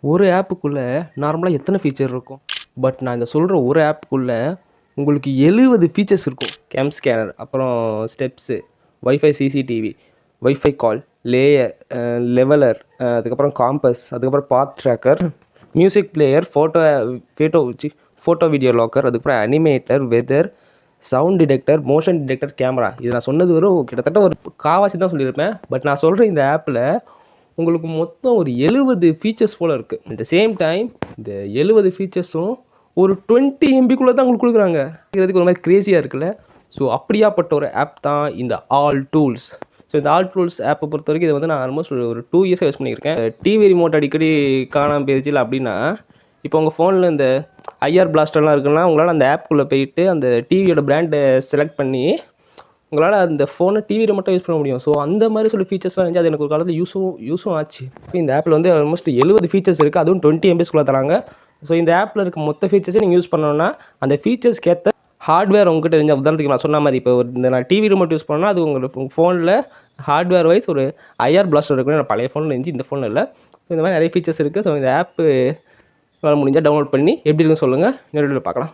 ஒரு ஆப்புக்குள்ள நார்மலா எத்தன ஃபீச்சர் இருக்கும்? பட் நான் இந்த சொல்ற ஒரு ஆப்புக்குள்ள உங்களுக்கு 70 ஃபீச்சர்ஸ் இருக்கும். கேம் ஸ்கேனர், அப்புறம் steps, wifi CCTV, wifi call, layer, leveler, அதுக்கப்புறம் காம்பஸ், அதுக்கப்புறம் path tracker, music player, photo video locker, அதுக்கப்புறம் animator, weather, sound detector, motion detector, camera. இது நான் சொன்னது வெறும் கிட்டத்தட்ட ஒரு காவாசி தான் சொல்லியிருப்பேன். பட் நான் சொல்ற இந்த ஆப்பில் உங்களுக்கு மொத்தம் ஒரு 70 ஃபீச்சர்ஸ் போல் இருக்குது. அட் த சேம் டைம் இந்த 70 ஃபீச்சர்ஸும் ஒரு 20 எம்பிக்குள்ளே தான் உங்களுக்கு கொடுக்குறாங்க. இருக்கிறதுக்கு ஒரு மாதிரி க்ரேஸியாக இருக்குல்ல. ஸோ அப்படியாப்பட்ட ஒரு ஆப் தான் இந்த ஆல் டூல்ஸ். ஸோ இந்த ஆல் டூல்ஸ் ஆப்பை பொறுத்த வரைக்கும் இதை வந்து நான் ஆல்மோஸ்ட் ஒரு 2 இயர்ஸாக யூஸ் பண்ணியிருக்கேன். டிவி ரிமோட் அடிக்கடி காணாமல் போயிடுச்சு இல்லை அப்படின்னா, இப்போ உங்கள் ஃபோனில் இந்த ஐஆர் பிளாஸ்டர்லாம் இருக்குன்னா உங்களால் அந்த ஆப்புக்குள்ளே போயிட்டு அந்த டிவியோட பிராண்டை செலக்ட் பண்ணி உங்களால் அந்த ஃபோனை டிவி ரிமோட்டாக யூஸ் பண்ண முடியும். ஸோ அந்த மாதிரி சில ஃபீச்சர்ஸ்லாம் இருந்துச்சு. அது எனக்கு ஒரு காலத்தில் யூஸும் ஆச்சு. இந்த ஆப்பில் வந்து ஆல்மோஸ்ட் 70 ஃபீச்சர்ஸ் இருக்குது. அதுவும் 20 எம்பிஸ்குள்ளே தராங்க. ஸோ இந்த ஆப்பில் இருக்க மொத்த ஃபீச்சர்ஸை நீங்கள் யூஸ் பண்ணணும்னா அந்த ஃபீச்சர்ஸ்க்கு ஏற்ற ஹார்ட்வேர் உங்ககிட்ட இருந்தால், உதாரணத்துக்கு நான் சொன்ன மாதிரி இப்போ இந்த நான் டிவி ரிமோட் யூஸ் பண்ணால் அது உங்களுக்கு உங்கள் ஃபோனில் ஹார்ட்வேர் வைஸ் ஒரு ஐஆர் பிளாஸ்டர் இருக்குன்னு நான் பழைய ஃபோனில் இருந்துச்சு, இந்த ஃபோனில் இல்லை. ஸோ இந்த மாதிரி நிறைய ஃபீச்சர்ஸ் இருக்குது. ஸோ இந்த ஆப்பு உங்களால் முடிஞ்சால் டவுன்லோட் பண்ணி எப்படி இருக்குன்னு சொல்லுங்கள். இன்னொரு வீடியோவில் பார்க்கலாம்.